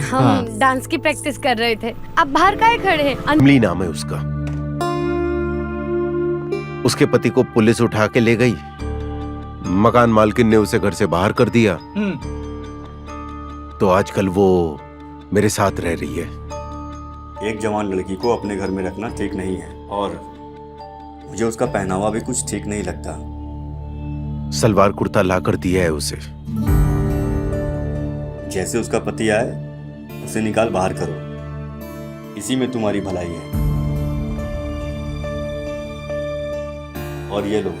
हम डांस की प्रैक्टिस कर रहे थे। अब बाहर काहे खड़े हैं? इमली नाम है उसका। उसके पति को पुलिस उठा के ले गई। मकान मालकिन ने उसे घर से बाहर कर दिया। तो आजकल वो मेरे साथ रह रही है। एक जवान लड़की को अपने घर में रखना ठीक नहीं है और मुझे उसका पहनावा भी कुछ ठीक नहीं लगता। सलवार कुर्ता ला कर दिया है उसे। जैसे उसका पति आए उसे निकाल बाहर करो, इसी में तुम्हारी भलाई है। और ये लो,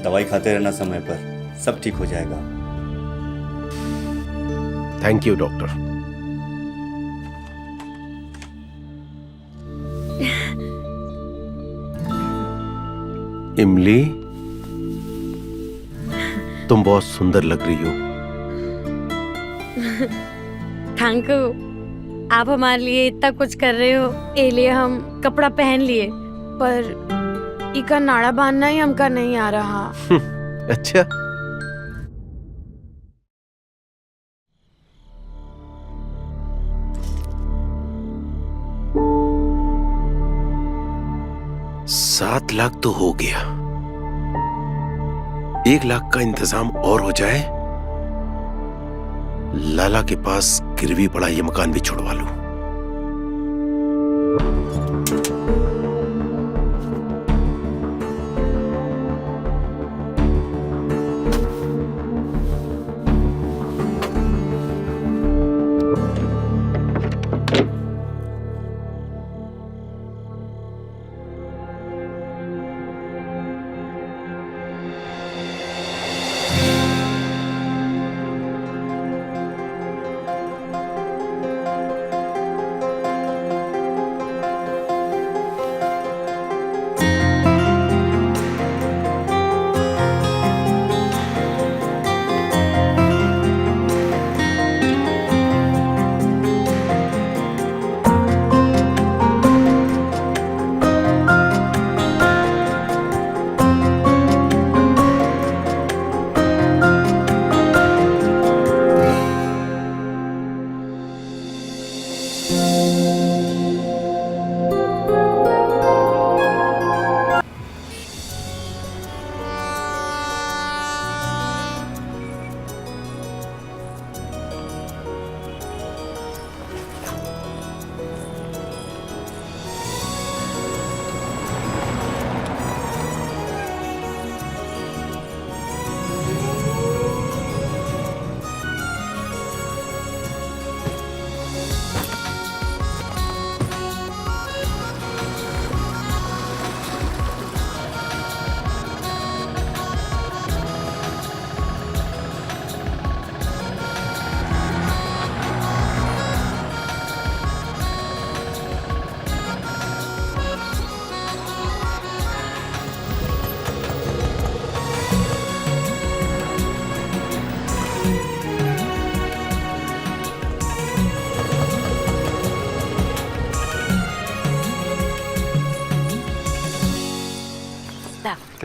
दवाई खाते रहना समय पर, सब ठीक हो जाएगा। Thank you doctor. इमली, तुम बहुत सुंदर लग रही हो। Thank you. आप हमारे लिए इतना कुछ कर रहे हो, ए लिए हम कपड़ा पहन लिए, पर इका नाड़ा बांधना ही हमका नहीं आ रहा। अच्छा, $7 लाख तो हो गया। 1 लाख का इंतजाम और हो जाए, लाला के पास गिरवी पड़ा ये मकान भी छुड़वा लूं।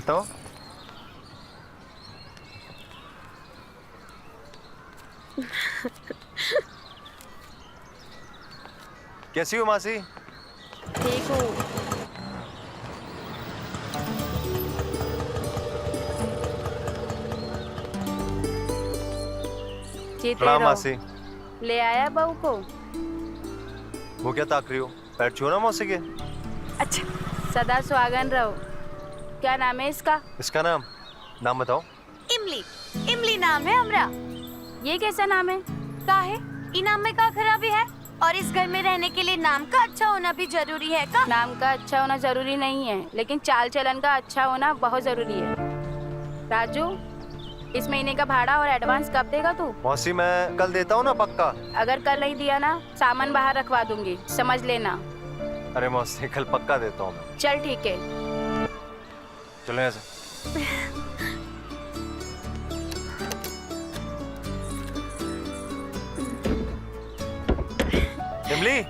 कितना हो? कैसी हो मासी? ठीक हूँ। जीते प्रणाम रहो। मासी। ले आया बहू को? वो क्या ताक रही हो? पैर छुओ ना मौसी के। अच्छा, सदा सुहागन रहो। क्या नाम है इसका? इसका नाम बताओ। इमली। इमली नाम है हमरा। ये कैसा नाम है? का है? इनाम में का खराबी है? और इस घर में रहने के लिए नाम का अच्छा होना भी जरूरी है का? नाम का अच्छा होना जरूरी नहीं है, लेकिन चाल चलन का अच्छा होना बहुत जरूरी है। राजू, इस महीने का भाड़ा और एडवांस कब देगा तू? मौसी मैं कल देता हूँ ना पक्का। अगर कल नहीं दिया ना, सामान बाहर रखवा दूंगी, समझ लेना। अरे मौसी कल पक्का देता हूँ मैं। चल ठीक है। चलो यहाँ से। इमली,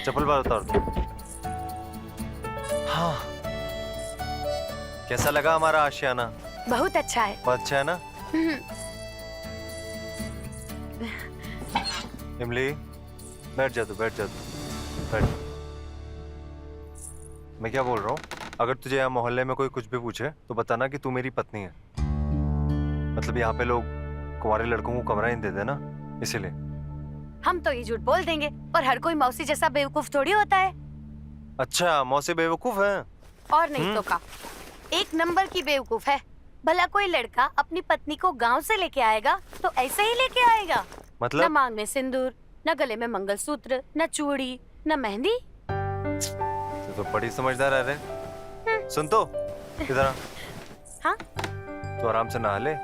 चप्पल बाहर उतार दो। हाँ, कैसा लगा हमारा आशियाना? बहुत अच्छा है। बहुत अच्छा है ना? इमली, बैठ जा तू, बैठ जा तू, बैठ। मैं क्या बोल रहा हूँ, अगर तुझे यहाँ मोहल्ले में कोई कुछ भी पूछे तो बताना कि तू मेरी पत्नी है। मतलब यहाँ पे लोग कुंवारे लड़कों को कमरा नहीं देते ना, इसीलिए। हम तो ये झूठ बोल देंगे, पर हर कोई मौसी जैसा बेवकूफ थोड़ी होता है। अच्छा, मौसी बेवकूफ है? और नहीं तो का, एक नंबर की बेवकूफ है। भला कोई लड़का अपनी पत्नी को गांव से लेके आएगा तो ऐसे ही लेके आएगा? न मतलब? मांग में सिंदूर, न गले में मंगलसूत्र, न चूड़ी, न मेहंदी। तो बड़ी समझदार है रे। सुन तो, इधर आ। हाँ? तो आराम से नहा ले,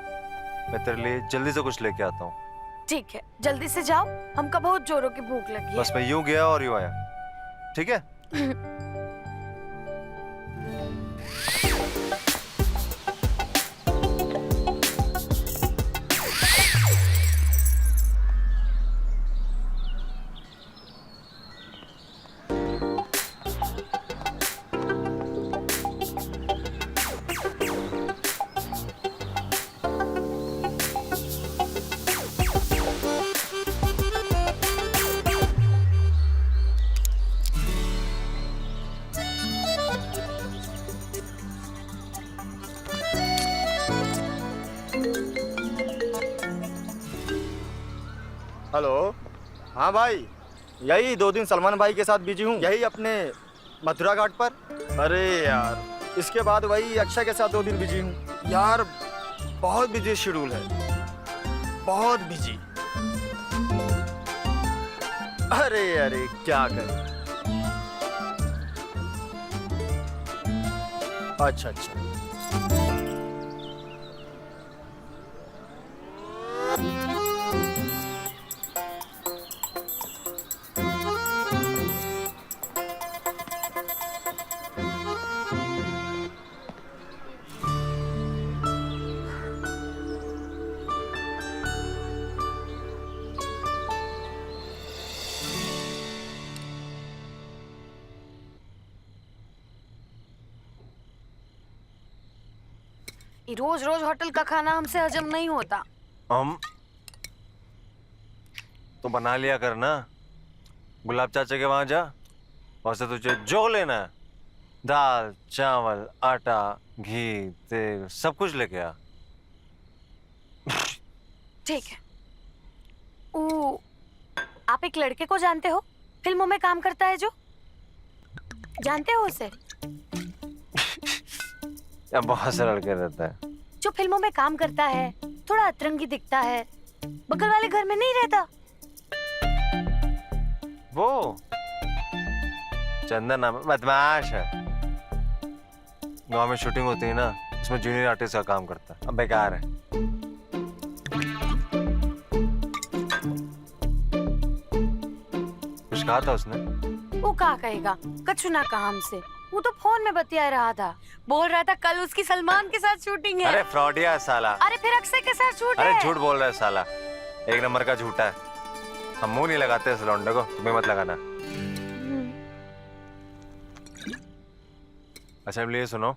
मैं तेरे लिए जल्दी से कुछ लेके आता हूँ। ठीक है, जल्दी से जाओ, हमको बहुत जोरों की भूख लगी है। बस मैं यूं गया और यूं आया, ठीक है? हेलो। हाँ भाई, यही 2 दिन सलमान भाई के साथ बिजी हूँ, यही अपने मथुरा घाट पर। अरे यार, इसके बाद वही अक्षय के साथ 2 दिन बिजी हूँ यार। बहुत बिजी शेड्यूल है, बहुत बिजी। अरे अरे क्या करें। अच्छा अच्छा। रोज रोज होटल का खाना हमसे हजम नहीं होता। हम तो बना लिया कर ना, गुलाब चाचा के वहां जा, वहां से तुझे जो लेना है, दाल चावल आटा घी तेल सब कुछ लेके आ। ठीक है। ओ, आप एक लड़के को जानते हो, फिल्मों में काम करता है जो? जानते हो उसे? बहुत से लड़के रहता है जो फिल्मों में काम करता है, थोड़ा अतरंगी दिखता है, बगल वाले घर में नहीं रहता। वो चंदन नाम, बदमाश है। गांव में शूटिंग होती है ना, उसमें जूनियर आर्टिस्ट का काम करता है। अब बेकार है। कुछ कहा था उसने? वो क्या कहेगा, कछु ना कहा हमसे। वो तो फोन में बतिया रहा था, बोल रहा था कल उसकी सलमान के साथ शूटिंग है। अरे फ्रॉडिया है साला। अरे फिर अक्षय के साथ शूट है। अरे झूठ बोल रहा है साला, एक नंबर का झूठा है। हम मुंह नहीं लगाते इस लौंडे को, तुम्हें मत लगाना। अच्छा अब ये सुनो,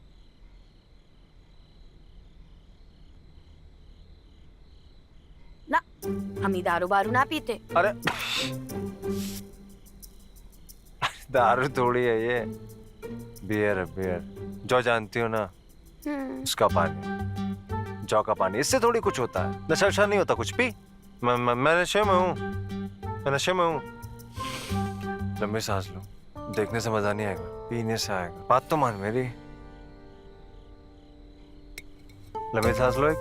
ना हम ही दारू बारू ना पीते। अरे दारू थोड़ी है ये, बियर है बियर। जो जानती हो ना, उसका पानी, जौ का पानी, इससे थोड़ी कुछ होता है। नशा वशा नहीं होता कुछ भी। मैं नशे में हूँ, मैं नशे में हूँ। लंबी सांस लो, देखने से मजा नहीं आएगा, पीने से आएगा। बात तो मान मेरी। लंबी सांस लो एक,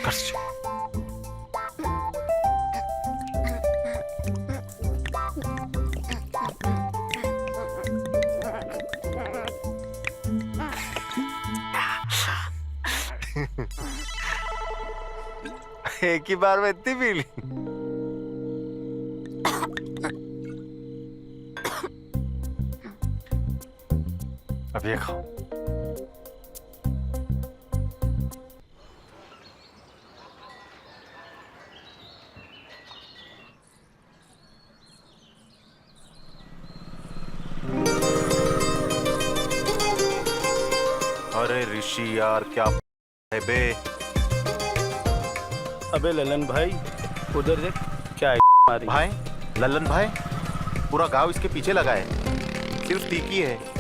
खर्च। एक ही बार में इतनी पी ली? अब ये खाओ। अरे ऋषि यार, क्या है बे? अबे ललन भाई, उधर देख क्या है मारी। भाई, लल्लन भाई, पूरा गांव इसके पीछे लगा है, सिर्फ टीकी है।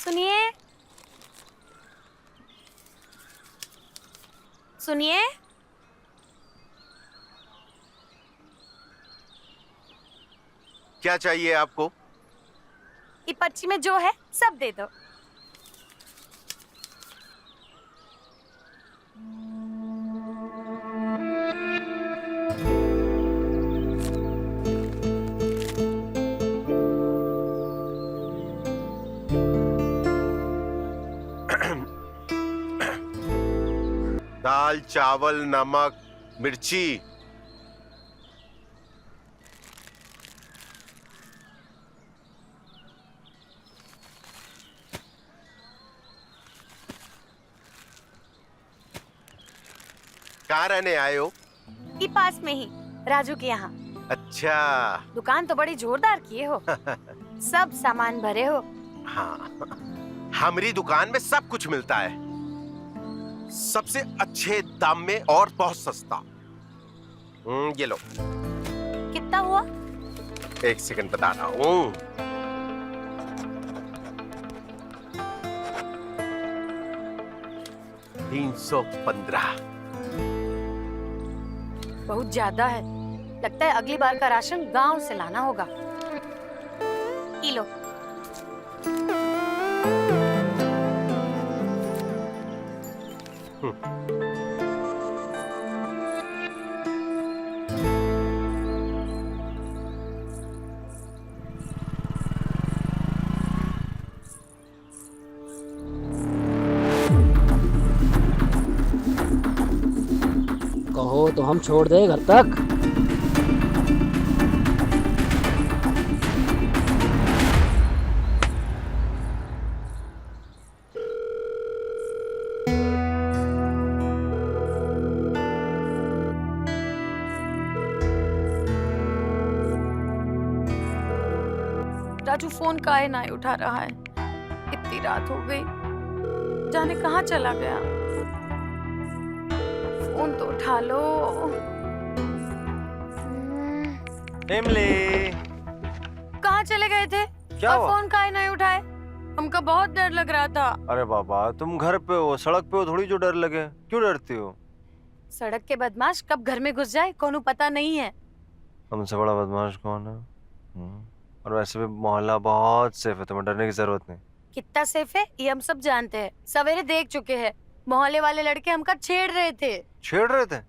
सुनिए सुनिए, क्या चाहिए आपको? ये पर्ची में जो है सब दे दो। दाल, चावल, नमक, मिर्ची। कहाँ रहने आए हो? ये पास में ही राजू के यहाँ। अच्छा। दुकान तो बड़ी जोरदार किए हो। सब सामान भरे हो। हाँ, हमारी दुकान में सब कुछ मिलता है, सबसे अच्छे दाम में और बहुत सस्ता। ये लो। कितना हुआ? एक सेकंड बता रहा हूँ। 315। बहुत ज्यादा है, लगता है अगली बार का राशन गांव से लाना होगा। किलो। कहो तो हम छोड़ दे घर तक। राजू फोन काहे ना उठा रहा है? इतनी रात हो गई, जाने कहाँ चला गया। फोन तो उठा लो। इमली, कहाँ चले गए थे? क्या और हुआ? फोन काहे नहीं उठाए? हमको बहुत डर लग रहा था। अरे बाबा, तुम घर पे हो, सड़क पे हो, थोड़ी जो डर लगे। क्यों डरती हो? सड़क के बदमाश कब घर में घुस जाए कोनो पता नहीं है। हमसे बड़ा बदमाश कौन है? और वैसे भी मोहल्ला बहुत सेफ है, तुम्हें डरने की जरूरत नहीं। कितना सेफ है ये हम सब जानते हैं, सवेरे देख चुके हैं। मोहल्ले वाले लड़के हमका छेड़ रहे थे। छेड़ रहे थे?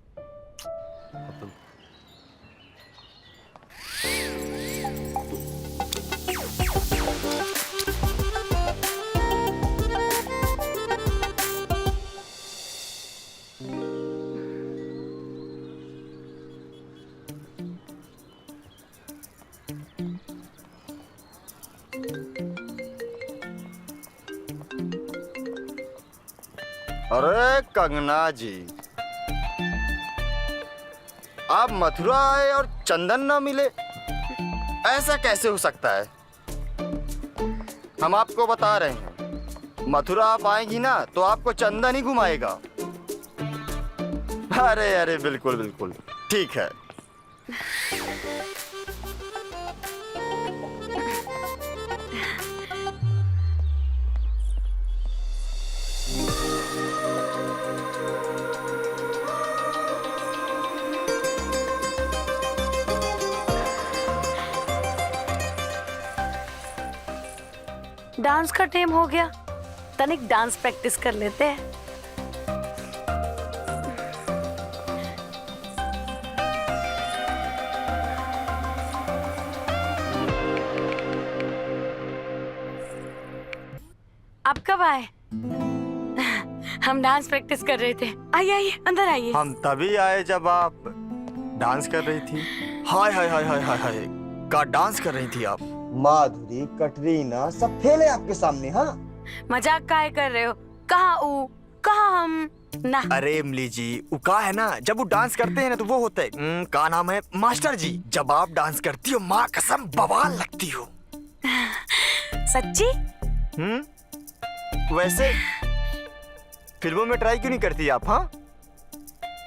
अरे कंगना जी, आप मथुरा आए और चंदन ना मिले, ऐसा कैसे हो सकता है? हम आपको बता रहे हैं, मथुरा आप आएंगी ना तो आपको चंदन ही घुमाएगा। अरे अरे बिल्कुल बिल्कुल ठीक है। डांस का टाइम हो गया, तनिक डांस प्रैक्टिस कर लेते हैं। आप कब आए? हम डांस प्रैक्टिस कर रहे थे। आइए आइए अंदर आइए। हम तभी आए जब आप डांस कर रही थी। हाय हाय हाय हाय हाय हाय, का डांस कर रही थी आप। माधुरी, कटरीना सब फेले आपके सामने। हाँ, मजाक काहे कर रहे हो? कहाँ ऊ, कहाँ हम? ना अरे इमली जी, उका है ना, जब वो डांस करते हैं ना तो वो होता है का नाम है मास्टर जी। जब आप डांस करती हो माँ कसम बवाल लगती हो। सच्ची? वैसे फिल्मों में ट्राई क्यों नहीं करती आप? हाँ,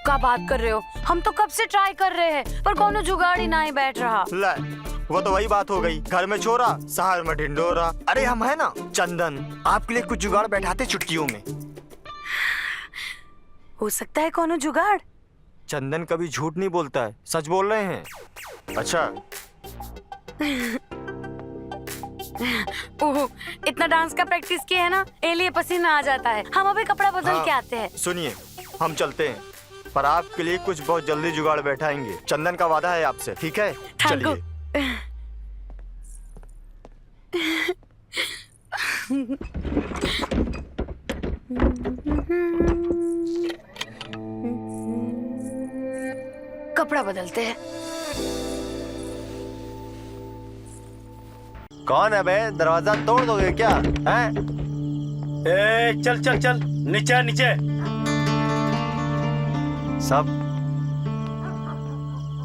क्या बात कर रहे हो? हम तो कब से ट्राई कर रहे हैं पर कोनो जुगाड़ ही ना ही बैठ रहा। ले, वो तो वही बात हो गई, घर में छोरा शहर में ढिंडोरा। अरे हम है ना चंदन, आपके लिए कुछ जुगाड़ बैठाते चुटकियों में। हो सकता है कोनो जुगाड़। चंदन कभी झूठ नहीं बोलता है, सच बोल रहे हैं। अच्छा ओह, इतना डांस का प्रैक्टिस किया है ना, इसलिए पसीना आ जाता है। हम अभी कपड़ा बदल के आते हैं। सुनिए, हम चलते हैं, पर आपके लिए कुछ बहुत जल्दी जुगाड़ बैठाएंगे। चंदन का वादा है आपसे, ठीक है? चलिए। कपड़ा बदलते हैं। कौन है बे? दरवाजा तोड़ दोगे क्या? हैं? ए, चल चल चल, नीचे नीचे। सब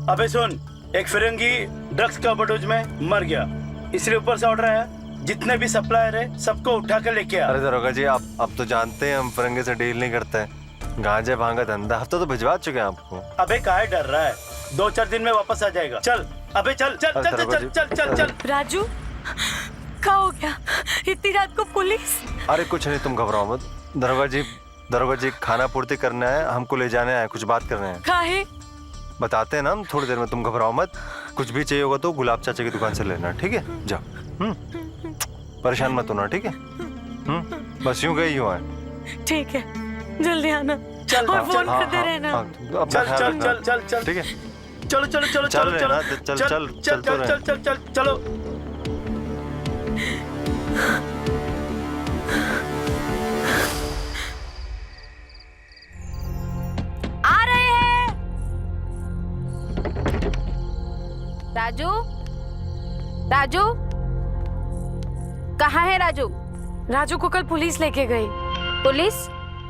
अबे सुन, एक फिरंगी ड्रग्स का ओवरडोज में मर गया, इसलिए ऊपर से ऑर्डर आया, जितने भी सप्लायर है सबको उठा कर लेके आ। अरे दरोगा जी, आप अब तो जानते हैं हम फिरंगी से डील नहीं करते हैं। गांजे भांगा धंधा हफ्ता तो भिजवा चुके हैं आपको। अबे काहे डर रहा है? 2-4 दिन में वापस आ जाएगा। चल अबे चल चल चल चल चल चल चल चल। राजू, क्या हो गया? इतनी रात को पुलिस? अरे कुछ नहीं, तुम घबराओ मत। दरोगा जी खाना पूर्ति करना है, हमको ले जाने आए, कुछ बात करना है। काहे? बताते हैं ना हम थोड़ी देर में, तुम घबराओ मत। कुछ भी चाहिए होगा तो गुलाब चाचा की दुकान से लेना, ठीक है? जाओ। परेशान मत होना, ठीक है? बस यूं गई हुआ है। ठीक है, जल्दी आना। चल और फोन हाँ, करते रहना। चल चल चल चल चल, ठीक है? चलो चलो चलो चल चलो चलो चल चल चल चल चल चल चल चल चलो। आ रहे हैं। राजू, राजू, कहाँ है राजू? राजू को कल पुलिस लेके गई। पुलिस?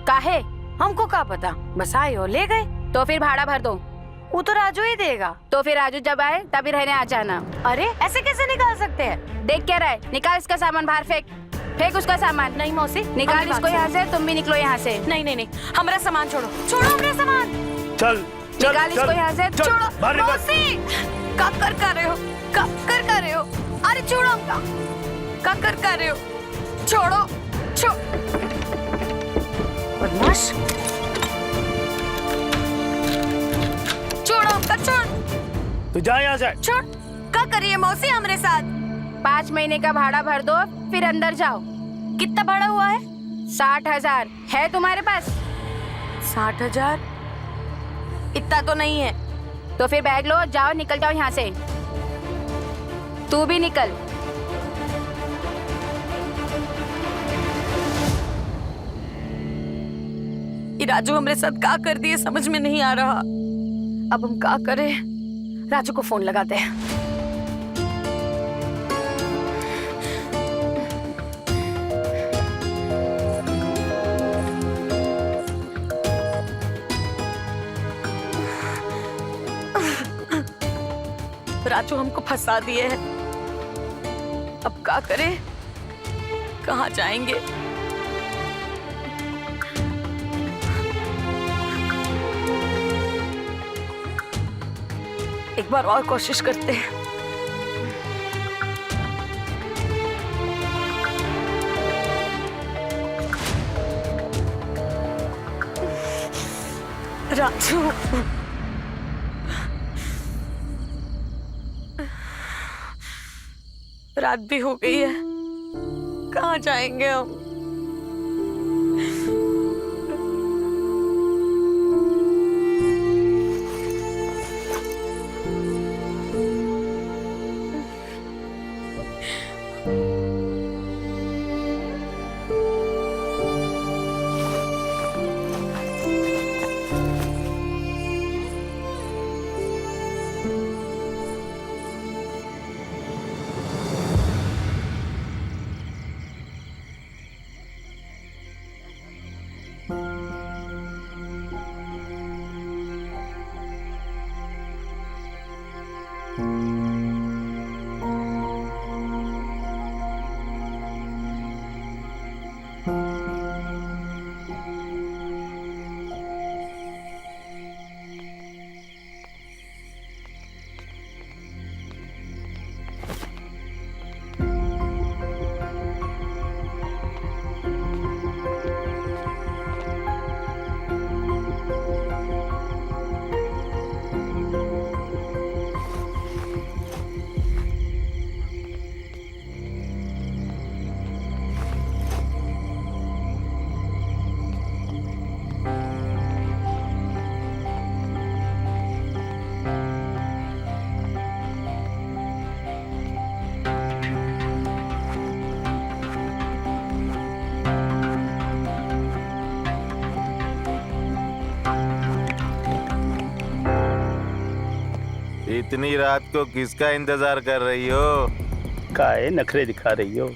काहे? हमको क्या पता, बस आए हो ले गए। तो फिर भाड़ा भर दो। वो तो राजू ही देगा। तो फिर राजू जब आए तभी रहने आ जाना। अरे ऐसे कैसे निकाल सकते हैं? देख क्या रहा है? निकाल इसका सामान बाहर, फेंक फेंक उसका सामान। नहीं मौसी, निकाल इसको यहाँ से, तुम भी निकलो यहाँ से। नहीं नहीं नहीं, हमारा सामान छोड़ो, छोड़ो हमारा सामान। चल चल निकाल इसको यहाँ से, चल, छोड़ो बाहर निकल। मौसी, कब कर रहे हो? कब कर रहे हो? अरे छोड़ो हमका, कब कर रहे हो? छोड़ो बदमाश, छोड़ो हमका, छोड़। तू जा यहाँ से। छोड़। क्या करिए मौसी हमारे साथ? 5 महीने का भाड़ा भर दो, फिर अंदर जाओ। कितना भाड़ा हुआ है? 60,000 है तुम्हारे पास? 60,000? इतना तो नहीं है। तो फिर बैग लो, जाओ, निकल जाओ यहाँ से। तू भी निकल। ये राजू हमारे साथ क्या कर दिए समझ में नहीं आ रहा। अब हम क्या करें? राजू को फोन लगाते हैं। राजू हमको फंसा दिए हैं। अब क्या करें, कहाँ जाएंगे? एक बार और कोशिश करते हैं। राजू, रात भी हो गई है, कहाँ जाएंगे हम? इतनी रात को किसका इंतजार कर रही हो? काहे नखरे दिखा रही हो?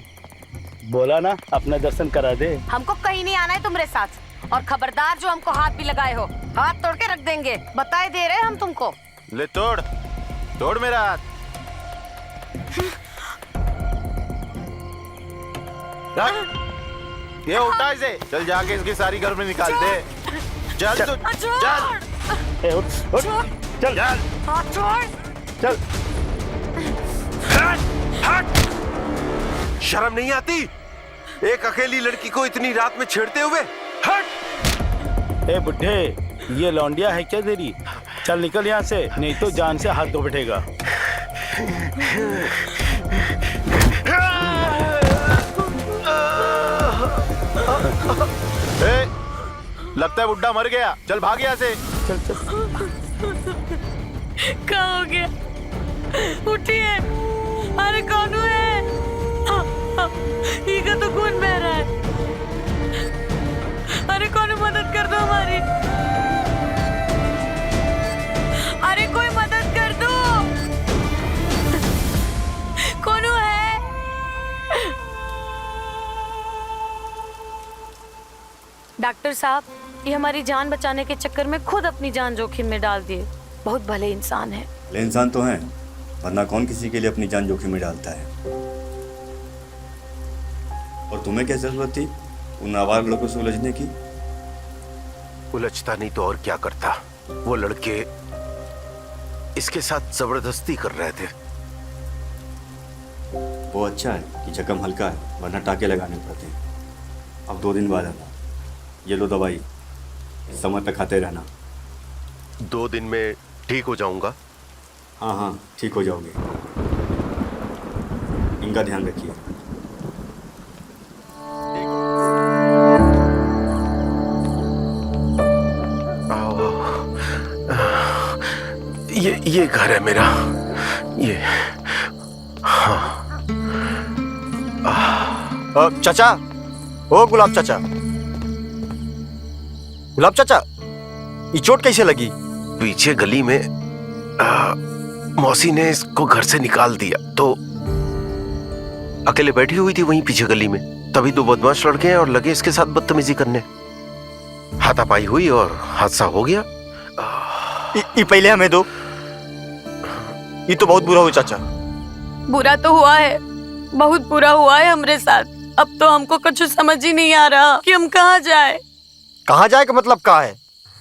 बोला ना अपना दर्शन करा दे। हमको कहीं नहीं आना है तुम्हारे साथ, और खबरदार जो हमको हाथ भी लगाए हो, हाथ तोड़ के रख देंगे, बताए दे रहे हम तुमको। ले तोड़, तोड़ मेरा हाथ। ये उठा इसे, चल जाके इसकी सारी घर में निकाल दे। चल तू, चल। ए, उठ, उठ, चल, चल, हाथ छोड़। चल। शर्म नहीं आती एक अकेली लड़की को इतनी रात में छेड़ते हुए? हट! ए बुड्ढे, ये लौंडिया है क्या तेरी? चल निकल यहाँ से, नहीं तो जान से हाथ धो बैठेगा। ए, लगता है बुड्ढा मर गया, चल भाग यहाँ से। चल चल। क्या हो गया? उठिए, अरे कौन है? ये का तो खून बह रहा है। अरे कौन मदद कर दो हमारी, अरे कोई मदद कर दो, कौन है? डॉक्टर साहब, ये हमारी जान बचाने के चक्कर में खुद अपनी जान जोखिम में डाल दिए। बहुत भले इंसान है। भले इंसान तो हैं, वरना कौन किसी के लिए अपनी जान जोखिम में डालता है? और तुम्हें क्या जरूरत थी उन आवारा लड़कों से उलझने की? उलझता नहीं तो और क्या करता। वो लड़के इसके साथ जबरदस्ती कर रहे थे। वो अच्छा है कि जख्म हल्का है, वरना टाके लगाने पड़ते हैं। अब 2 दिन बाद आना, ये लो दवाई, इस समय तक खाते रहना। 2 दिन में ठीक हो जाऊंगा? हाँ हाँ, ठीक हो जाओगे। इनका ध्यान रखिए। ये घर है मेरा, ये। हाँ। चाचा, ओ गुलाब चाचा, गुलाब चाचा, ये चोट कैसे लगी? पीछे गली में मौसी ने इसको घर से निकाल दिया, तो अकेले बैठी हुई थी वहीं पीछे गली में, तभी 2 बदमाश लड़के हैं और लगे इसके साथ बदतमीजी करने। हाथापाई हुई और हादसा हो गया। ये पहले हमें दो। ये तो बहुत बुरा हुआ चाचा। बुरा तो हुआ है, बहुत बुरा हुआ है हमरे साथ। अब तो हमको कुछ समझ ही नहीं आ रहा कि हम कहाँ जाए। कहाँ जाए का मतलब कहाँ है?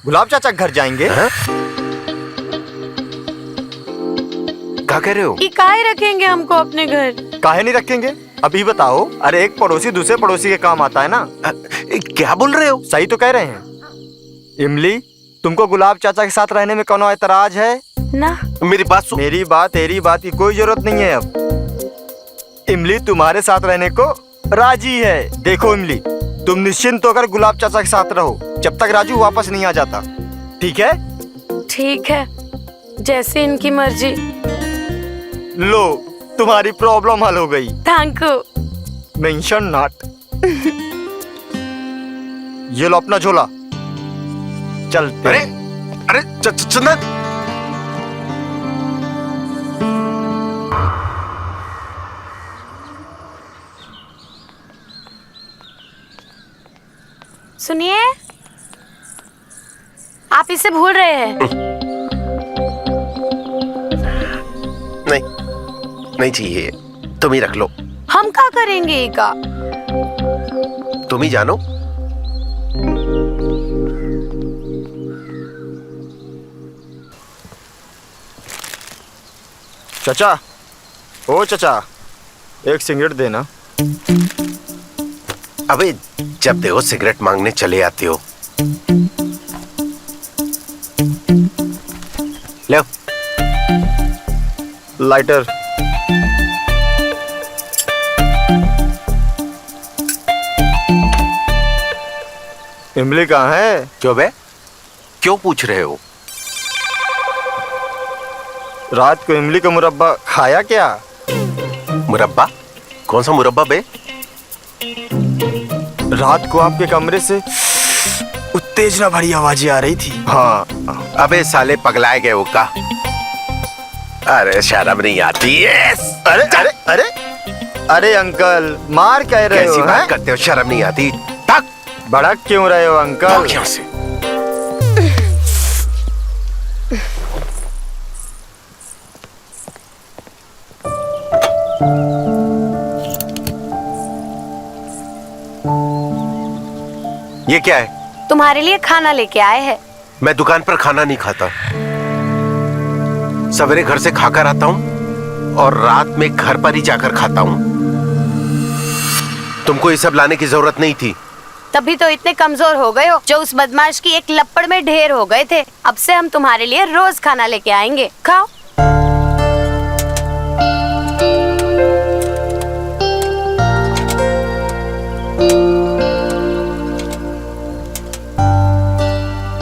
गुलाब चाचा के घर जाएंगे। क्या कह रहे हो? ये काहे रखेंगे हमको अपने घर? काहे नहीं रखेंगे? अभी बताओ। अरे एक पड़ोसी दूसरे पड़ोसी के काम आता है ना। क्या बोल रहे हो? सही तो कह रहे हैं। इमली, तुमको गुलाब चाचा के साथ रहने में कोनो एतराज है ना? मेरी बात सुन। मेरी बात तेरी बात की कोई जरूरत नहीं है अब। इमली तुम्हारे साथ रहने को राजी है। देखो इमली, तुम निश्चिंत होकर गुलाब चाचा के साथ रहो जब तक राजू वापस नहीं आ जाता, ठीक है? ठीक है, जैसे इनकी मर्जी। लो, तुम्हारी प्रॉब्लम हल हो गई। Thank you. Mention not. ये लो अपना झोला, चलते। अरे अरे चंदन, सुनिए, आप इसे भूल रहे हैं। नहीं नहीं चाहिए, तुम ही रख लो। हम क्या करेंगे इका? तुम ही जानो। चाचा, ओ चाचा, एक सिगरेट देना। अबे जब देखो सिगरेट मांगने चले आते हो। ले लाइटर। इमली कहाँ है? क्यों बे, क्यों पूछ रहे हो? रात को इमली का मुरब्बा खाया क्या? मुरब्बा? कौन सा मुरब्बा बे? रात को आपके कमरे से उत्तेजना भरी आवाजें आ रही थी। हाँ। अबे साले पगलाए गए हो का? अरे शर्म नहीं आती है? अरे अरे अरे अरे अंकल, मार कह रहे हो? कैसी बात हैं? करते हो? शर्म नहीं आती? तक भड़क क्यों रहे हो अंकल? क्यों से? ये क्या है? तुम्हारे लिए खाना लेके आए हैं। मैं दुकान पर खाना नहीं खाता। सवेरे घर से खाकर आता हूँ और रात में घर पर ही जाकर खाता हूँ। तुमको ये सब लाने की जरूरत नहीं थी। तभी तो इतने कमजोर हो गए हो जो उस बदमाश की एक लपड़ में ढेर हो गए थे। अब से हम तुम्हारे लिए रोज खाना लेके आएंगे, खाओ।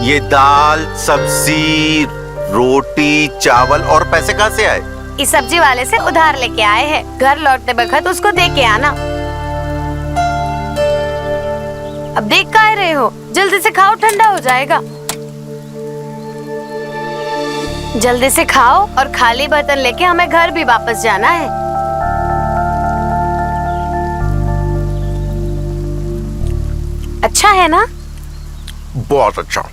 ये दाल, सब्जी, रोटी, चावल और पैसे कहाँ से आए? इस सब्जी वाले से उधार लेके आए हैं। घर लौटते वक्त उसको दे के आना। अब देख का रहे हो, जल्दी से खाओ, ठंडा हो जाएगा। जल्दी से खाओ और खाली बर्तन लेके हमें घर भी वापस जाना है। अच्छा है ना? बहुत अच्छा।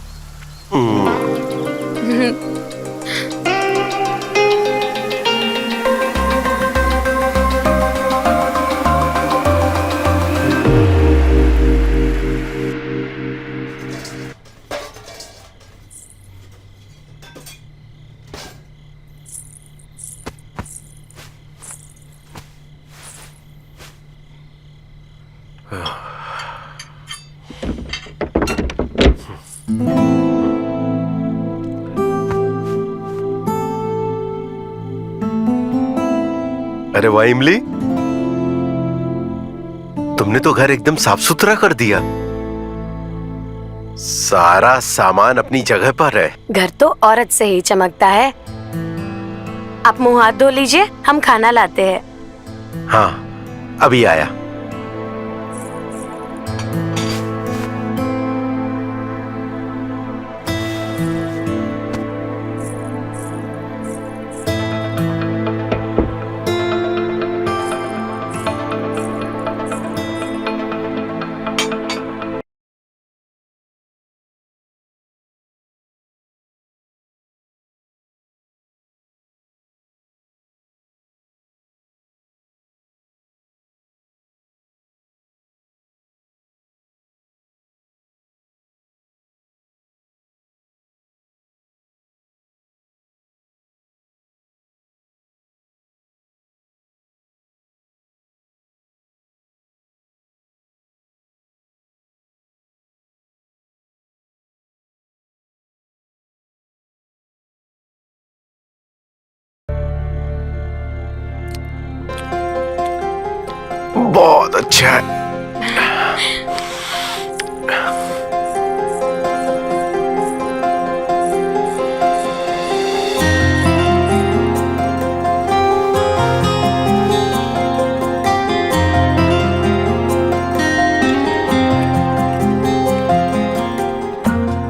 अरे वाह इमली, तुमने तो घर एकदम साफ सुथरा कर दिया। सारा सामान अपनी जगह पर है। घर तो औरत से ही चमकता है। आप मुंह हाथ धो लीजिए, हम खाना लाते हैं। हाँ, अभी आया। बहुत अच्छा है।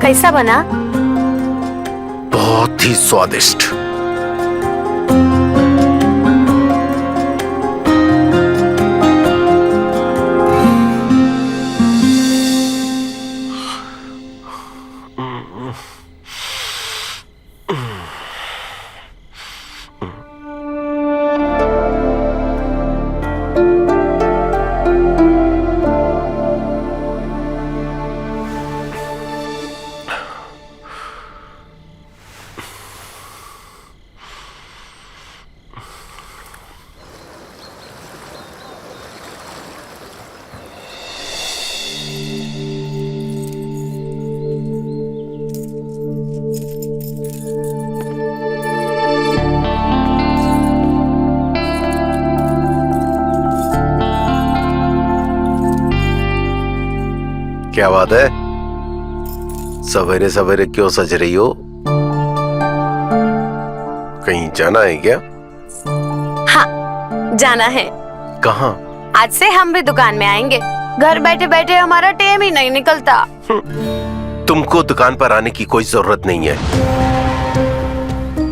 कैसा बना? बहुत ही स्वादिष्ट। क्या बात है? सवेरे सवेरे क्यों सज रही हो? कहीं जाना है क्या? हाँ, जाना है। कहाँ? आज से हम भी दुकान में आएंगे। घर बैठे बैठे हमारा टाइम ही नहीं निकलता। तुमको दुकान पर आने की कोई जरूरत नहीं है।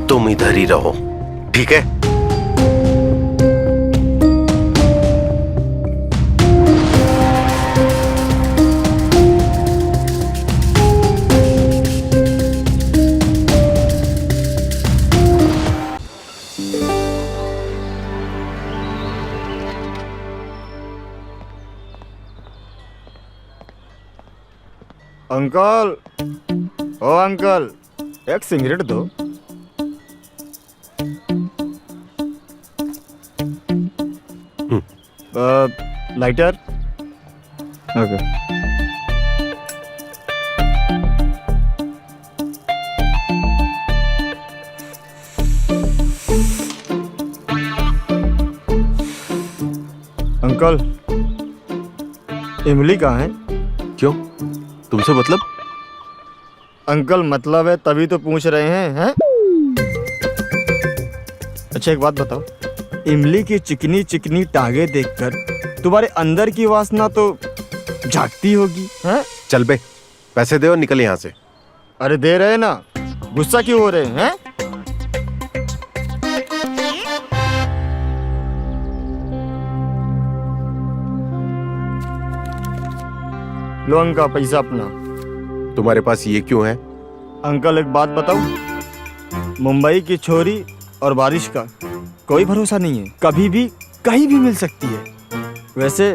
तुम इधर ही रहो, ठीक है? अंकल, ओ अंकल, एक सिगरेट दो। लाइटर। ओके। अंकल, इमली कहाँ है? क्यों? तुमसे मतलब? अंकल मतलब है तभी तो पूछ रहे हैं? अच्छा एक बात बताओ, इमली की चिकनी चिकनी टांगे देखकर तुम्हारे अंदर की वासना तो जागती होगी, हैं? चल बे, पैसे दे और निकल यहाँ से। अरे दे रहे ना, गुस्सा क्यों हो रहे हैं? लो अंकल पैसा अपना। तुम्हारे पास ये क्यों है? अंकल एक बात बताऊं, मुंबई की छोरी और बारिश का कोई भरोसा नहीं है, कभी भी कहीं भी मिल सकती है। वैसे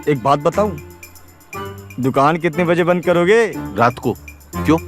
एक बात बताऊं, दुकान कितने बजे बंद करोगे? रात को। क्यों?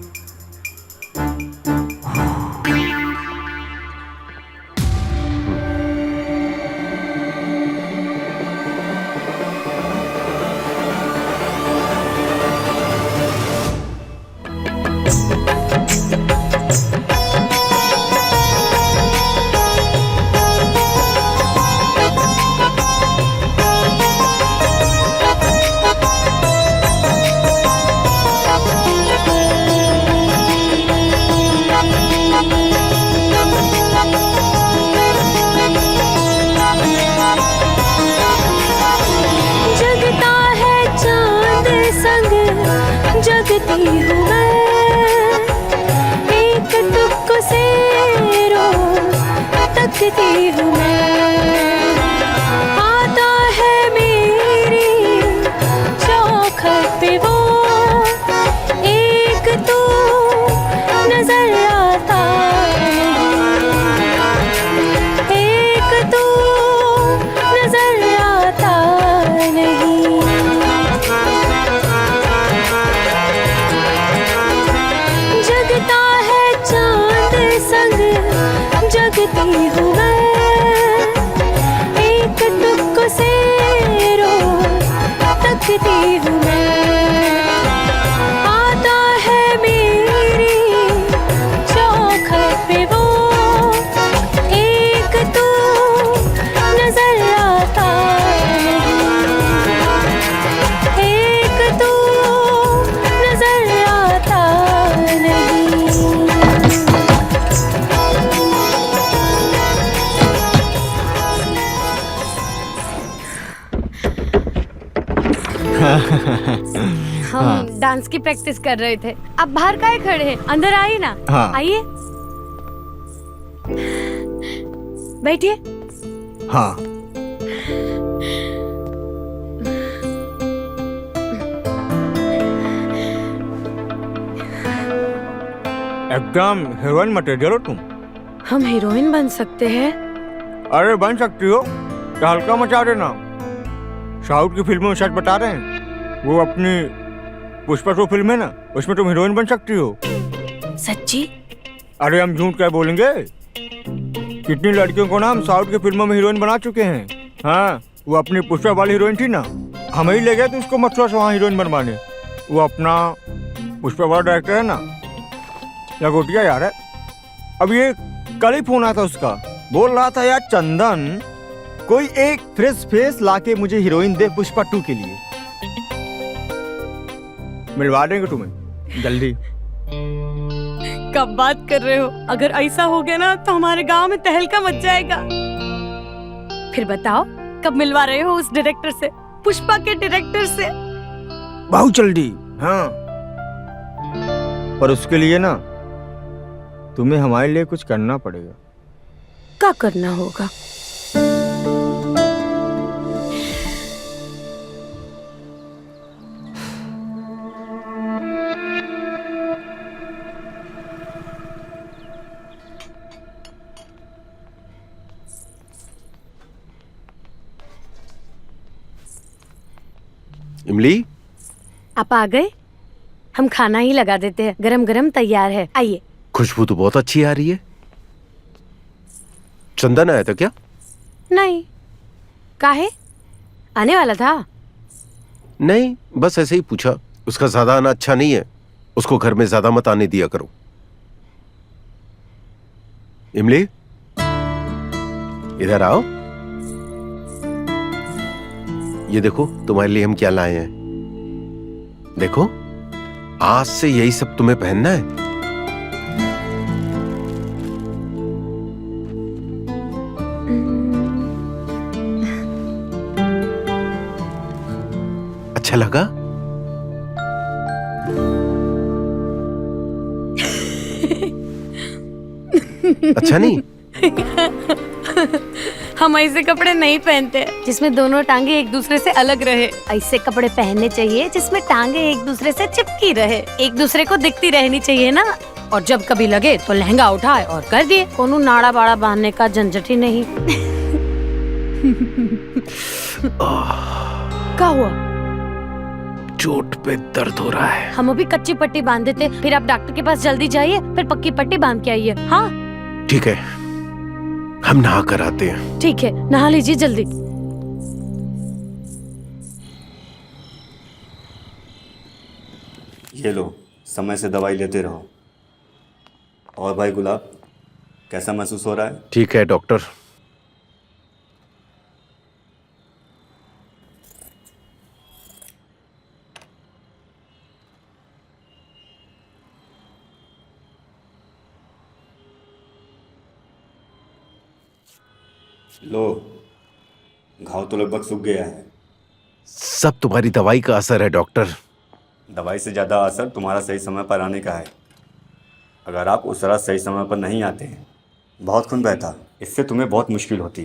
हम डांस की प्रैक्टिस कर रहे थे। आप बाहर काहे खड़े हैं? अंदर आइए ना। हाँ। आइए, बैठिए। हाँ। एकदम हीरोइन मटेरियल हो तुम। हम हीरोइन बन सकते हैं? अरे बन सकती हो तो हल्का मचा देना। साउथ की फिल्मों में सच बता रहे हैं, वो अपनी पुष्पा 2 फिल्म है ना, उसमें तुम हीरोइन बन सकती हो। सच्ची? अरे हम झूठ क्या बोलेंगे, कितनी लड़कियों को ना हम साउथ की फिल्मों में हीरोइन बना चुके हैं। हाँ, वो अपनी पुष्पा वाली हीरोइन थी ना, हम ही ले गए थे उसको मथुरा से वहाँ हीरोइन बनवाने। वो अपना पुष्पा वाला डायरेक्टर है ना, लंगोटिया यार है। अब ये कल ही फोन आया था उसका, बोल रहा था यार चंदन कोई एक फ्रेश फेस लाके मुझे हीरोइन दे पुष्पा 2 के लिए। मिलवा देंगे तुम्हें जल्दी। कब बात कर रहे हो? अगर ऐसा हो गया ना तो हमारे गांव में तहलका मच जाएगा। फिर बताओ कब मिलवा रहे हो उस डायरेक्टर से, पुष्पा के डायरेक्टर से? बहुत जल्दी। हाँ, पर उसके लिए ना तुम्हें हमारे लिए कुछ करना पड़ेगा। क्या करना होगा? इमली, आप आ गए? हम खाना ही लगा देते हैं, गरम गरम तैयार है, आइए। खुशबू तो बहुत अच्छी आ रही है। चंदन आया था क्या? नहीं। काहे? आने वाला था? नहीं, बस ऐसे ही पूछा। उसका ज्यादा आना अच्छा नहीं है, उसको घर में ज्यादा मत आने दिया करो। इमली, इधर आओ। ये देखो तुम्हारे लिए हम क्या लाए हैं। देखो, आज से यही सब तुम्हें पहनना है। अच्छा लगा? अच्छा नहीं? हम ऐसे कपड़े नहीं पहनते जिसमें दोनों टांगे एक दूसरे से अलग रहे। ऐसे कपड़े पहनने चाहिए जिसमें टांगे एक दूसरे से चिपकी रहे, एक दूसरे को दिखती रहनी चाहिए ना। और जब कभी लगे तो लहंगा उठाए और कर दिए, कोनो नाड़ा बाड़ा बांधने का झंझट ही नहीं। क्या हुआ? चोट पे दर्द हो रहा है। हम अभी कच्ची पट्टी बांध देते, फिर आप डॉक्टर के पास जल्दी जाइए, फिर पक्की पट्टी बांध के आइए। हाँ ठीक है, हम नहा कर आते हैं। ठीक है, नहा लीजिए जल्दी। ये लो, समय से दवाई लेते रहो। और भाई गुलाब, कैसा महसूस हो रहा है? ठीक है डॉक्टर। लो, घाव तो लगभग सूख गया है। सब तुम्हारी दवाई का असर है डॉक्टर। दवाई से ज़्यादा असर तुम्हारा सही समय पर आने का है। अगर आप उस तरह सही समय पर नहीं आते, बहुत खून बहता, इससे तुम्हें बहुत मुश्किल होती।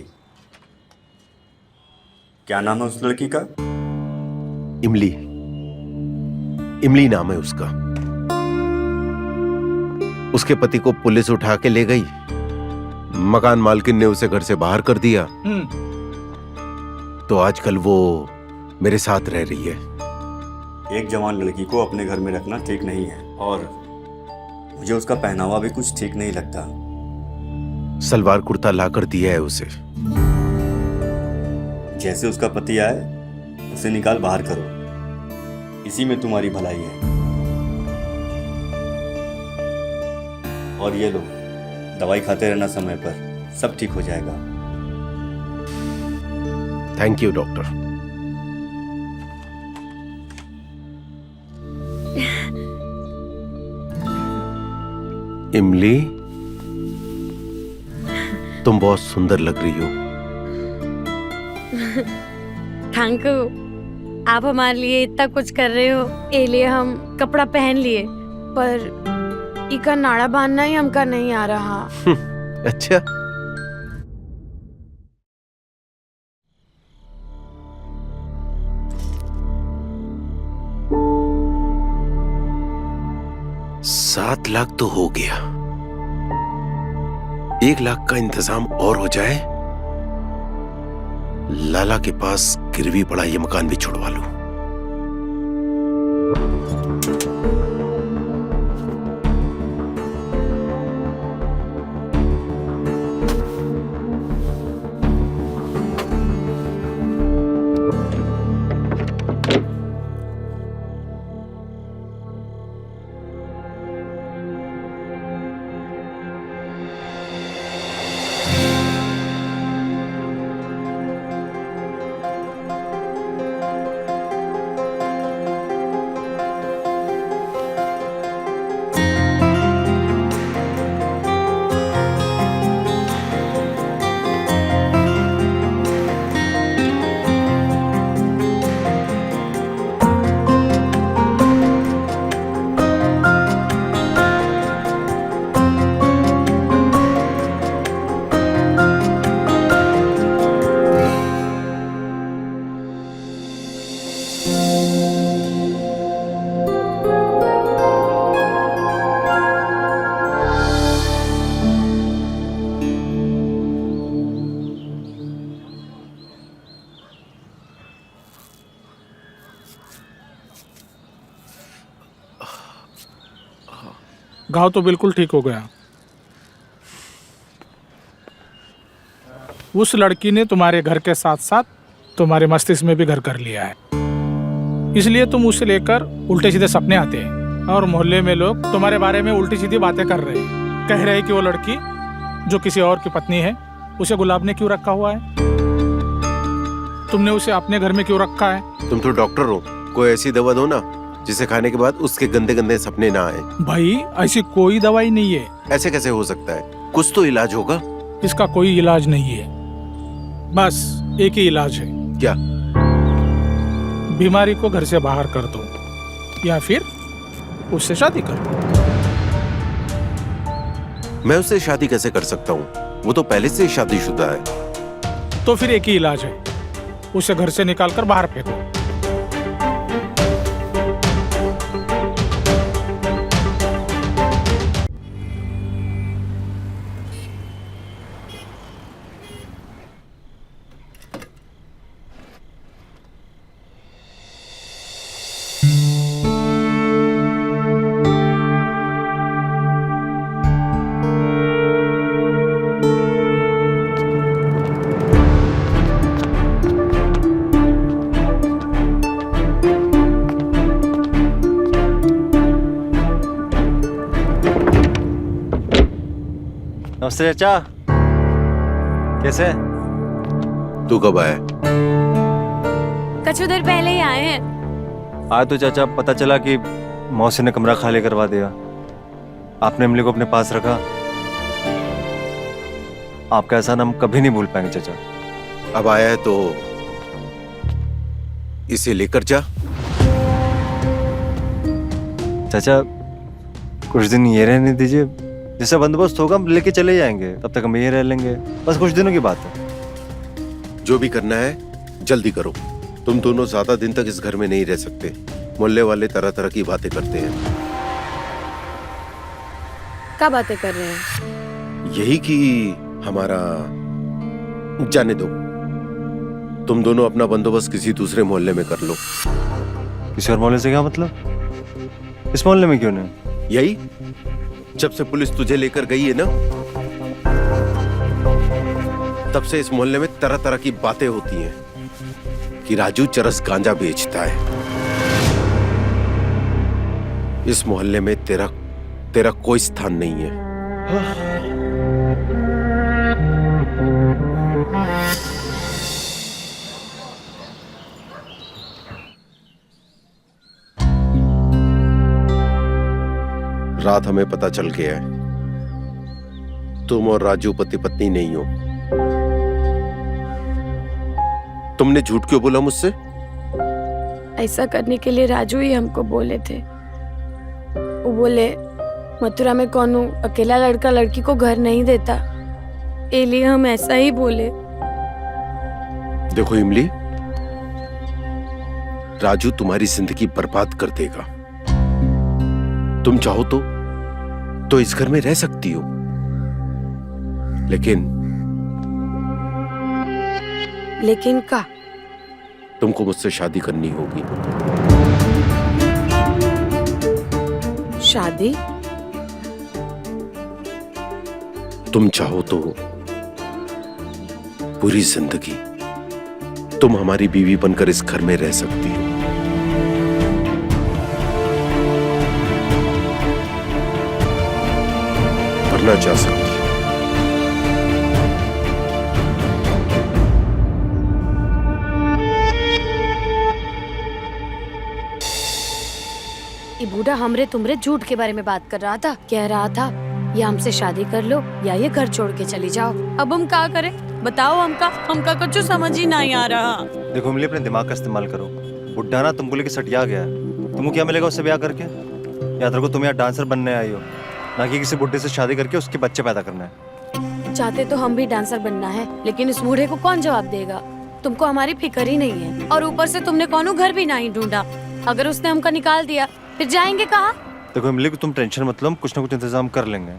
क्या नाम है उस लड़की का? इमली। इमली नाम है उसका। उसके पति को पुलिस उठा के ले गई। मकान मालकिन ने उसे घर से बाहर कर दिया। तो आजकल वो मेरे साथ रह रही है। एक जवान लड़की को अपने घर में रखना ठीक नहीं है, और मुझे उसका पहनावा भी कुछ ठीक नहीं लगता। सलवार कुर्ता ला कर दिया है उसे। जैसे उसका पति आए उसे निकाल बाहर करो, इसी में तुम्हारी भलाई है। और ये लो, दवाई खाते रहना समय पर, सब ठीक हो जाएगा। Thank you doctor. इमली, तुम बहुत सुंदर लग रही हो। Thank you. आप हमारे लिए इतना कुछ कर रहे हो, ए लिए हम कपड़ा पहन लिए, पर इका नाड़ा बांधना ही हमका नहीं आ रहा। अच्छा, $7 लाख तो हो गया, 1 लाख का इंतजाम और हो जाए, लाला के पास गिरवी पड़ा ये मकान भी छुड़वा लूं। घाव तो बिल्कुल ठीक हो गया। उस लड़की ने तुम्हारे घर के साथ साथ तुम्हारे मस्तिष्क में भी घर कर लिया है, इसलिए तुम उसे लेकर उल्टे सीधे सपने आते हैं और मोहल्ले में लोग तुम्हारे बारे में उल्टी सीधी बातें कर रहे हैं। कह रहे हैं कि वो लड़की जो किसी और की पत्नी है, उसे गुलाब ने क्यों रखा हुआ है, तुमने उसे अपने घर में क्यों रखा है। तुम तो डॉक्टर हो, कोई ऐसी दवा दो ना जिसे खाने के बाद उसके गंदे गंदे सपने ना आए। भाई ऐसी कोई दवाई नहीं है। ऐसे कैसे हो सकता है, कुछ तो इलाज होगा। इसका कोई इलाज नहीं है, बस एक ही इलाज है। क्या? बीमारी को घर से बाहर कर दो या फिर उससे शादी कर दो। मैं उससे शादी कैसे कर सकता हूँ, वो तो पहले से ही शादीशुदा है। तो फिर एक ही इलाज है, उसे घर से निकालकर बाहर फेंको। नमस्ते चाचा, कैसे? तू कब आया? कुछ देर पहले ही आए हैं। आज तो चाचा पता चला कि मौसी ने कमरा खाली करवा दिया। आपने इमली को अपने पास रखा। आपका एहसान हम कभी नहीं भूल पाएंगे चाचा। अब आया है तो इसे लेकर जा। चाचा कुछ दिन ये रहने दीजिए, जैसा बंदोबस्त होगा हम लेके चले जाएंगे, तब तक हम ये रह लेंगे। बस कुछ दिनों की बात है। जो भी करना है जल्दी करो। तुम दोनों ज्यादा दिन तक इस घर में नहीं रह सकते। मोहल्ले वाले तरह तरह की बातें करते हैं। क्या बातें कर रहे हैं? यही कि हमारा जाने दो, तुम दोनों अपना बंदोबस्त किसी दूसरे मोहल्ले में कर लो। किसी और मोहल्ले से क्या मतलब? इस मोहल्ले में क्यों नहीं? यही जब से पुलिस तुझे लेकर गई है ना, तब से इस मोहल्ले में तरह तरह की बातें होती हैं कि राजू चरस गांजा बेचता है। इस मोहल्ले में तेरा कोई स्थान नहीं है। रात हमें पता चल गया है तुम और राजू पति पत्नी नहीं हो। तुमने झूठ क्यों बोला मुझसे? ऐसा करने के लिए राजू ही हमको बोले थे। वो बोले मथुरा में कौन अकेला लड़का लड़की को घर नहीं देता, इसलिए हम ऐसा ही बोले। देखो इमली, राजू तुम्हारी जिंदगी बर्बाद कर देगा। तुम चाहो तो इस घर में रह सकती हो, लेकिन का तुमको मुझसे शादी करनी होगी। शादी? तुम चाहो तो पूरी जिंदगी तुम हमारी बीवी बनकर इस घर में रह सकती हो, वरना जा सकती हो। ये बूढ़ा हमरे तुमरे झूठ के बारे में बात कर रहा था। कह रहा था या हमसे शादी कर लो या ये घर छोड़ के चली जाओ। अब हम क्या करें बताओ? हमका कुछ समझ ही नहीं आ रहा। देखो इमली, अपने दिमाग का इस्तेमाल करो। बुड्ढा ना तुमको लेके सटिया गया है। तुमको क्या मिलेगा उससे ब्याह करके? याद रखो तुम यहाँ डांसर बनने आई हो, ना कि किसी बुड्ढे से शादी करके उसके बच्चे पैदा करना है। चाहते तो हम भी डांसर बनना है, लेकिन इस बूढ़े को कौन जवाब देगा? तुमको हमारी फिक्र ही नहीं है, और ऊपर से तुमने कौन घर भी नहीं ढूंढा। अगर उसने हमका निकाल दिया फिर जाएंगे कहाँ? देखो इमली, तुम टेंशन मत लो, कुछ ना कुछ इंतजाम कर लेंगे।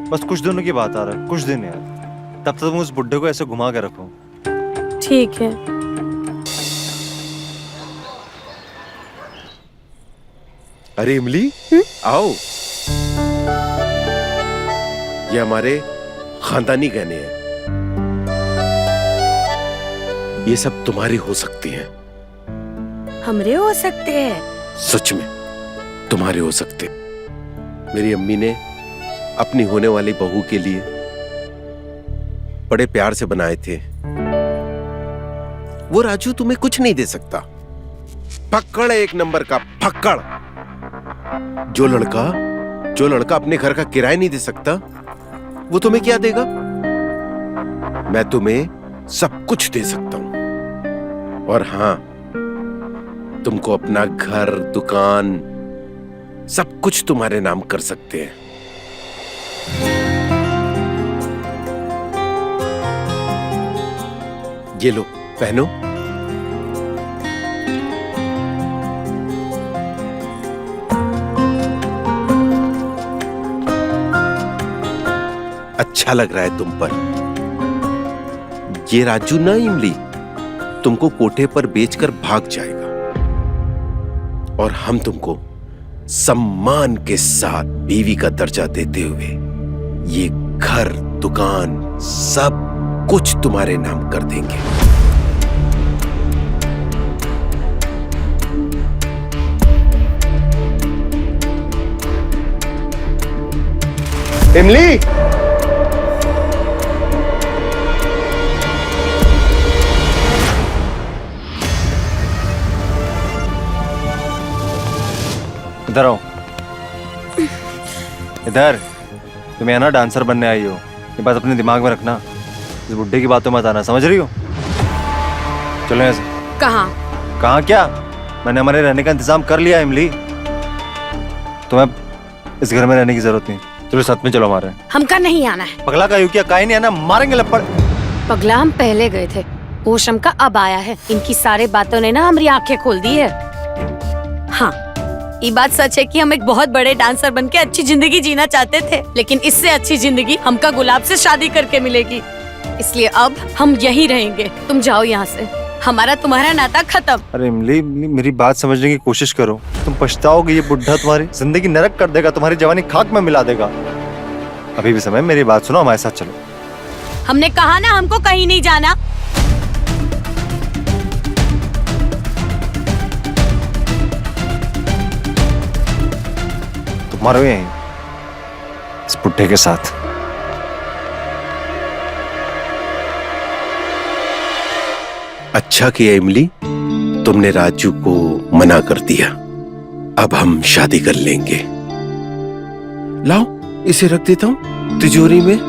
बस कुछ दिनों की बात आ रहा है, कुछ दिन यार। तब तक तुम उस बुड्ढे को ऐसे घुमा के रखो। ठीक है। अरे इमली, आओ। ये हमारे खानदानी गहने हैं। ये सब तुम्हारी हो सकती हैं। हमरे हो सकते हैं? सच में तुम्हारे हो सकते। मेरी अम्मी ने अपनी होने वाली बहू के लिए बड़े प्यार से बनाए थे। वो राजू तुम्हें कुछ नहीं दे सकता। फक्कड़ है, एक नंबर का फक्कड़। जो लड़का अपने घर का किराया नहीं दे सकता, वो तुम्हें क्या देगा? मैं तुम्हें सब कुछ दे सकता हूं। और हां, तुमको अपना घर, दुकान, सब कुछ तुम्हारे नाम कर सकते हैं। ये लो, पहनो। अच्छा लग रहा है तुम पर। ये राजू ना इमली तुमको कोठे पर बेचकर भाग जाएगा, और हम तुमको सम्मान के साथ बीवी का दर्जा देते हुए ये घर, दुकान, सब कुछ तुम्हारे नाम कर देंगे। इमली, इधर आओ। इधर। तुम यहाँ ना डांसर बनने आई हो, ये बात अपने दिमाग में रखना। इस बुड्ढे की बातों मत आना, समझ रही हो? चलो ऐसे। कहाँ क्या? मैंने हमारे रहने का इंतजाम कर लिया इमली। तुम्हें इस घर में रहने की जरूरत नहीं। चलो साथ में चलो हमारे। हमका नहीं आना है। पगला का क्या? काहे नहीं आना? मारेंगे लपड़। पगला हम पहले गए थे, होश हमका अब आया है। इनकी सारे बातों ने ना हमारी आंखें खोल दी है। हाँ, ये बात सच है कि हम एक बहुत बड़े डांसर बनके अच्छी जिंदगी जीना चाहते थे, लेकिन इससे अच्छी जिंदगी हमका गुलाब से शादी करके मिलेगी। इसलिए अब हम यहीं रहेंगे। तुम जाओ यहाँ से, हमारा तुम्हारा नाता खत्म। अरे इमली, मेरी बात समझने की कोशिश करो। तुम पछताओगे। ये बुड्ढा तुम्हारी जिंदगी नरक कर देगा, तुम्हारी जवानी खाक में मिला देगा। अभी भी समय, मेरी बात सुनो, हमारे साथ चलो। हमने कहा ना हमको कहीं नहीं जाना। मारो यहीं इस बुड्ढे के साथ। अच्छा किया इमली, तुमने राजू को मना कर दिया। अब हम शादी कर लेंगे। लाओ, इसे रख देता हूं तिजोरी में।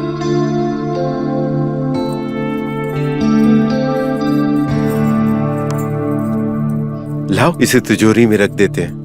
लाओ इसे तिजोरी में रख देते हैं।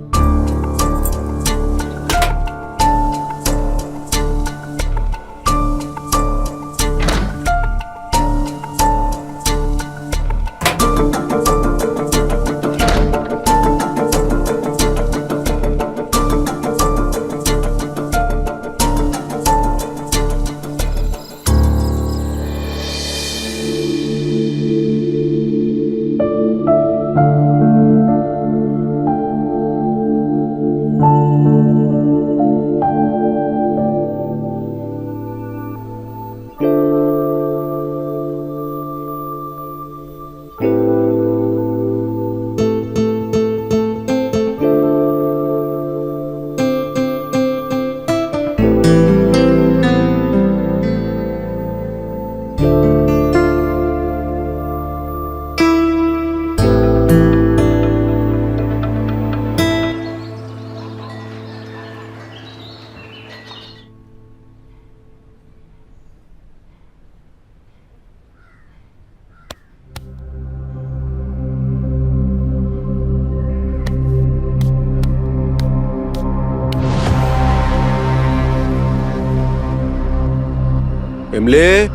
इमले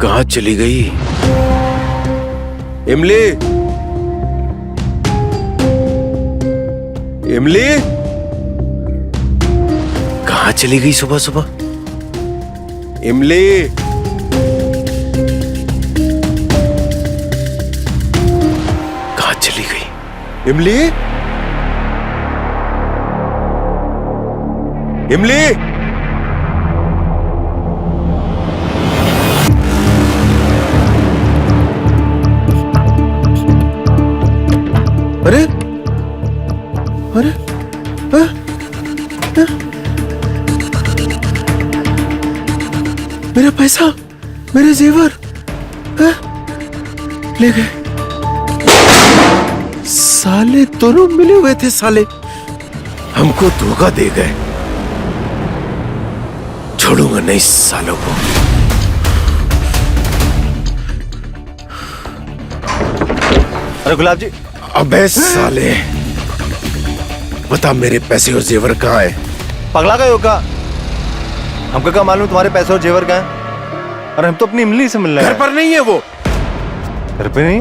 कहाँ चली गई? इमली, इमली कहाँ चली गई सुबह सुबह? इमली, कहाँ चली गई? इमली, इमली, अरे अरे मेरा पैसा, मेरे जेवर ले गए। साले दोनों मिले हुए थे, साले हमको धोखा दे गए। छोड़ूंगा नहीं सालों को। अरे गुलाब जी। अबे साले, बता मेरे पैसे और जेवर कहाँ है? पगला गए हो का? हमको क्या मालूम तुम्हारे पैसे और जेवर कहाँ हैं? अरे हम तो अपनी इमली से मिल रहे हैं। घर पर नहीं है वो। घर पे नहीं?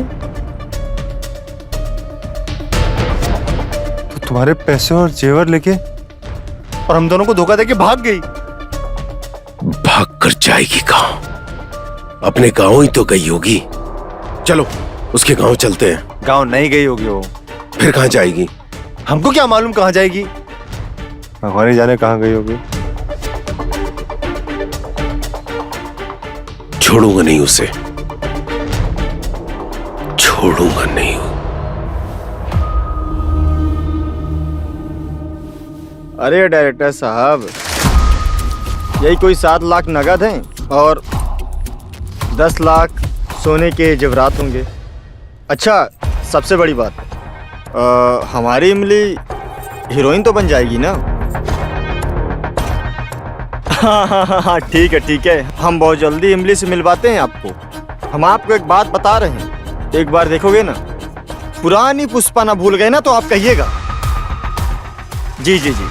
तो तुम्हारे पैसे और जेवर लेके और हम दोनों को धोखा देके भाग गई। भाग कर जाएगी कहाँ? अपने गांव ही तो गई होगी। चलो उसके गांव चलते हैं। गांव नहीं गई होगी वो। फिर कहाँ जाएगी? हमको क्या मालूम कहाँ जाएगी? भगवान ही जाने कहाँ गई होगी। छोड़ूंगा नहीं उसे, छोड़ूंगा नहीं। अरे डायरेक्टर साहब, यही कोई 7 लाख नगद हैं और 10 लाख सोने के जेवरात होंगे। अच्छा, सबसे बड़ी बात, हमारी इमली हीरोइन तो बन जाएगी ना? हाँ, ठीक है, हम बहुत जल्दी इमली से मिलवाते हैं आपको। हम आपको एक बात बता रहे हैं, एक बार देखोगे ना, पुरानी पुष्पा ना भूल गए ना तो आप कहिएगा। जी जी जी।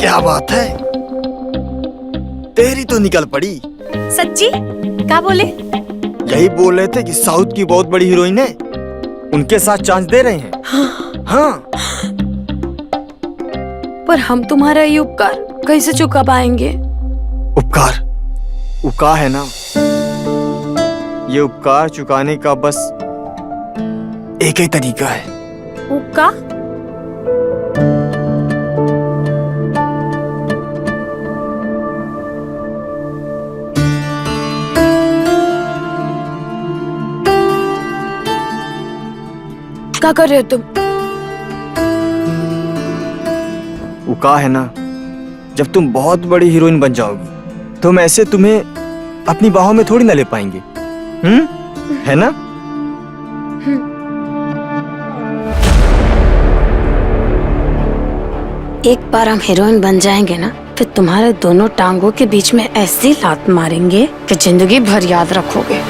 क्या बात है, तेरी तो निकल पड़ी। सच्ची? क्या बोले? यही बोल रहे थे कि साउथ की बहुत बड़ी हीरोइन है, उनके साथ चांस दे रहे हैं। हाँ। पर हम तुम्हारा ये उपकार कैसे चुका पाएंगे? उपकार है ना, ये उपकार चुकाने का बस एक ही तरीका है। उपकार? क्या कर रहे हो तुम? वो कहा है ना, जब तुम बहुत बड़ी हीरोइन बन जाओगी तो हम ऐसे तुम्हें अपनी बाहों में थोड़ी ना ले पाएंगे। है ना? एक बार हम हीरोइन बन जाएंगे ना, फिर तुम्हारे दोनों टांगों के बीच में ऐसी लात मारेंगे कि जिंदगी भर याद रखोगे।